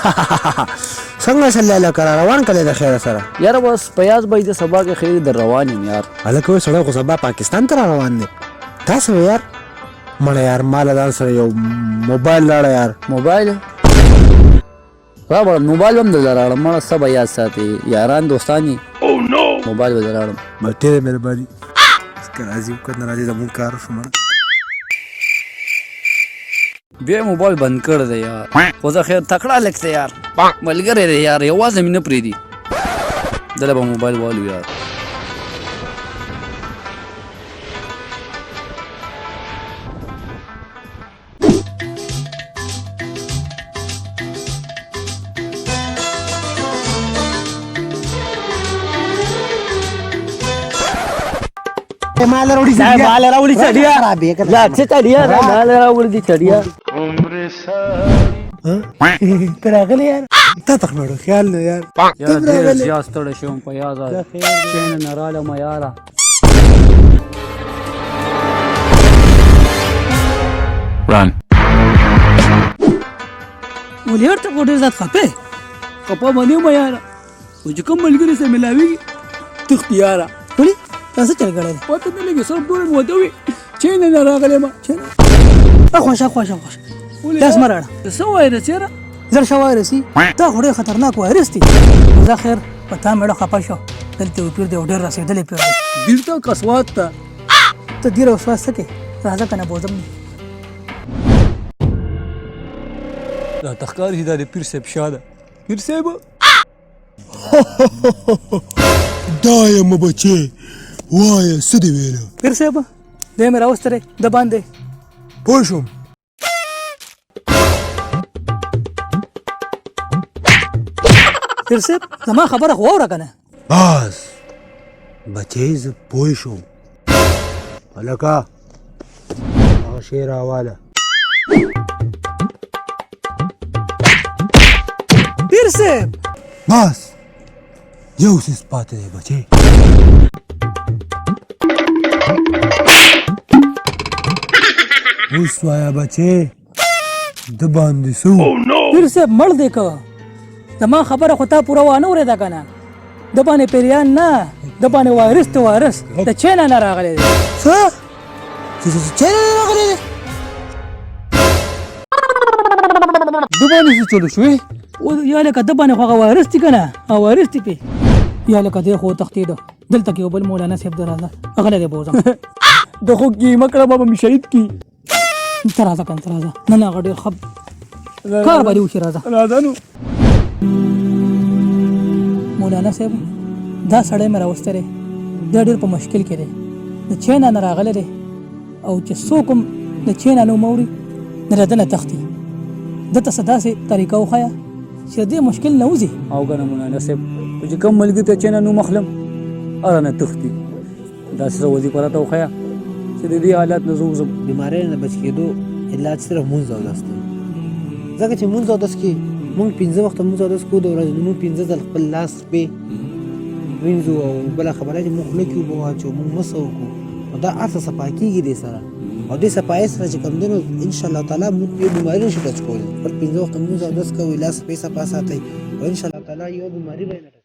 څنګه صلی الله کرا روان کړي د خیر سره یار بس پیاز به د سبا کې خیر در روان یم یار هلکه سړی خو سبا پاکستان ته روان دی تاسو یار مړه یار مال ځان سره یو موبایل لاړه یار موبایل رابړم موبایل هم در راړم مړه سبا یاد ساتي یاران دوستانی موبایل به در راړم ډېره مهرباني که راځي که نه راځي زموږ کار شو مړه بیا موبایل بند کړ دی یار خو زه خیر تکړه لګ دی یار ملګری دی یار یوازې مې نه پرېږدي دله به موبایل والو یار مال راوړي مال راوړي چړیا لا څه چړیا مال راوړي چړیا ته راغلی یار تا تخمړو خیال نه یار یا ډېر زیات ستړی شوم په یاده کښېنه نه رالم یاره ولې ورته خو ډېر زیات خفه خپه به نه یم یاره خو چې کوم ملګري سره ملاوېږي تښتي یاره ولې تا څه چل کړی دی پته نه لګي سر ټول مې ورته وي کښېنه نه راغلی یم خوشه داس مه راړه څه وایې چېره زر شه وایرس دا خو ډېر خطرناک وایرس دی زه خیر په تا مېړه خفه شو دلته یو پیر دی او ډېر رسېدلی پیر دی دلته کسوات ته ته ډېر وسواس څه کوې راځه که نه بوځم راته ښکاري چې دا د پیر صاحب شا ده پیر صاحب دا یم بچې وایه څه دې ویله پیر صاحب دی مې راوستری د باندې پوه شوم پیر صاحب زما خبره خو واوره که نه بس بچې زه پوه شوم هلکه هغه شی راواله پیر صاحب بس یو څیز پاتې دی بچې اوس وایه بچې د باندې څه پیر صاحب مړ دی که زما خبره خو تا پوره وانه اورېده که نه د باندې پیریان نه د باندې وایرس ته وایرس د چینا نه راغلی دی څه چیرې راغلی دی د باندې څه چلو شوې یا لکه د باندې خو هغه وایرس دی که نه هغه وایرس دی پې یا لکه دی خو وتښتېده دلته کې یو بل مولانا صاحب دی راځه هغه دی بوځم د خو کیمه کړه به مې شهید کي ته راځه که نه ته راځه نن هغه ډېر ښه کار به دې وشي راځه راځه نو مولانا صاحب دا سړی مې راوستلی دا ډېر په مشکل کې دی د چینا نه راغلی دی او چې څوک هم د چینا نوم اوري نه د ده نه تښتي ده ته څه داسې طریقه وښیه چې د دې مشکل نه وځي او که نه مولانا صاحب چې کوم ملګري ته چینا نوم اخلم هغه نه تښتي داسې څه وظیفه راته وښیه چې د دې حالات نه زه وځم بیماریو نه بچ کېدو علاج صرف مونځ او اودس دی ځکه چې مونځ او اودس کې مونږ 15 وخته مونځ او اودس کوو د ورځې نو مونږ 15 ځل خپل لاس پې وینځو او بله خبره چې مونږ خوله کې اوبه واچوو مونږ مس وکړو نو دا هر څه صفا کېږي دې سره او دې صفایۍ سره چې کوم دی نو انشاءالله تعالی موږ یو بیماري نشو ټچ کولی خپل 15 وخته مونځ او اودس کوئ لاس پې صفا ساتئ او انشاءالله تعالی یو بیماري به یې نه